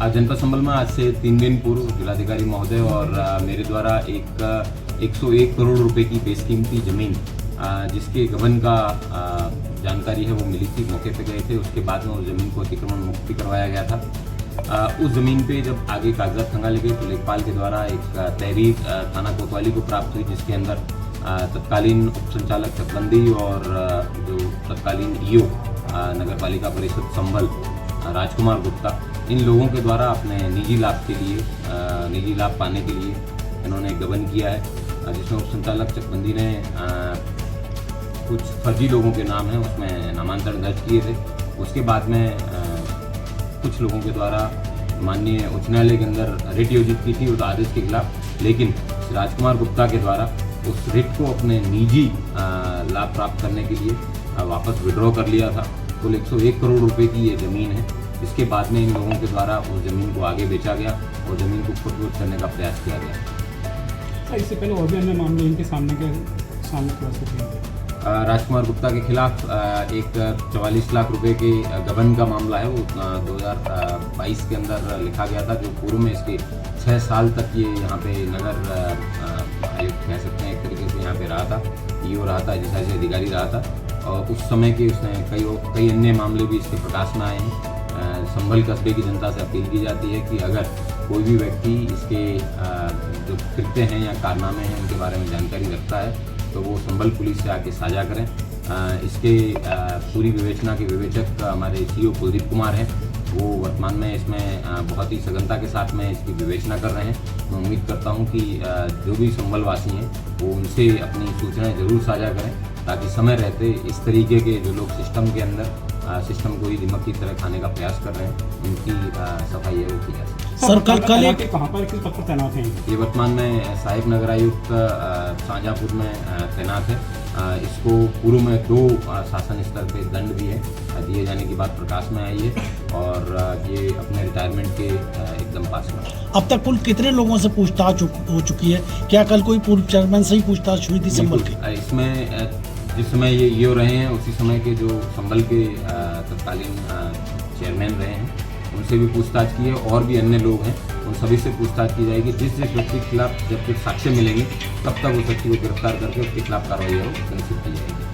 आज जनपद संभल में आज से 3 दिन पूर्व जिलाधिकारी महोदय और मेरे द्वारा एक 101 करोड़ रुपए की बेशकीमती जमीन जिसके गबन का जानकारी है वो मिली थी, मौके पे गए थे। उसके बाद में उस ज़मीन को अतिक्रमण मुक्ति करवाया गया था। उस ज़मीन पे जब आगे कागजात खंगाले गए तो लेखपाल के द्वारा एक तहरीर थाना कोतवाली को प्राप्त हुई, जिसके अंदर तत्कालीन उप संचालक चकबंदी और जो तत्कालीन ईओ नगर पालिका परिषद संभल राजकुमार गुप्ता, इन लोगों के द्वारा अपने निजी लाभ के लिए, निजी लाभ पाने के लिए इन्होंने गबन किया है, जिसमें उप संचालक चकबंदी ने कुछ फर्जी लोगों के नाम हैं उसमें नामांतरण दर्ज किए थे। उसके बाद में कुछ लोगों के द्वारा माननीय उच्च न्यायालय के अंदर रिट योजित की थी उस आदेश के खिलाफ, लेकिन राजकुमार गुप्ता के द्वारा उस रिट को अपने निजी लाभ प्राप्त करने के लिए वापस विड्रॉ कर लिया था। कुल 101 करोड़ रुपए की ये ज़मीन है। इसके बाद में इन लोगों के द्वारा उस ज़मीन को आगे बेचा गया और ज़मीन को खुद करने का प्रयास किया गया। इससे पहले और भी अन्य मामले इनके सामने राजकुमार गुप्ता के खिलाफ एक 44 लाख रुपए के गबन का मामला है, वो 2022 के अंदर लिखा गया था, जो पूर्व में इसके 6 साल तक ये यहाँ पे नगर आयुक्त कह सकते हैं एक तरीके से यहाँ पे रहा था, ईओ रहा था, अधिशासी अधिकारी रहा था। और उस समय के उसने कई अन्य मामले भी इसके प्रकाश में आए हैं। संभल कस्बे की जनता से अपील की जाती है कि अगर कोई भी व्यक्ति इसके जो कृत्य हैं या कारनामे हैं उनके बारे में जानकारी रखता है तो वो संभल पुलिस से आके साझा करें। इसके पूरी विवेचना के विवेचक हमारे सीओ कुलदीप कुमार हैं, वो वर्तमान में इसमें बहुत ही सघनता के साथ में इसकी विवेचना कर रहे हैं। मैं उम्मीद करता हूं कि जो भी संभल वासी हैं वो उनसे अपनी सूचनाएं ज़रूर साझा करें, ताकि समय रहते इस तरीके के जो लोग सिस्टम के अंदर सिस्टम को ही दिमाग की तरह खाने का प्रयास कर रहे हैं, उनकी सफाई है वो की जा सकती है। सर कल एक कहाँ पर किस पद पर तैनात हैं? ये वर्तमान में सहायक नगर आयुक्त शाहजहाँपुर में तैनात है। इसको पूर्व में 2 शासन स्तर पे दंड भी है दिए जाने की बात प्रकाश में आई है और ये अपने रिटायरमेंट के एकदम पास में। अब तक कुल कितने लोगों से पूछताछ हो चुकी है? क्या कल कोई पूर्व चेयरमैन से ही पूछताछ हुई थी संभल की? इसमें जिस समय ये ईओ रहे हैं उसी समय के जो संभल के तत्कालीन चेयरमैन रहे हैं उनसे भी पूछताछ की है, और भी अन्य लोग हैं उन सभी से पूछताछ की जाएगी। जिस व्यक्ति के खिलाफ जब तक साक्ष्य मिलेंगे तब तक उस व्यक्ति को गिरफ्तार करके उसके खिलाफ कार्रवाई सुनिश्चित की जाएगी।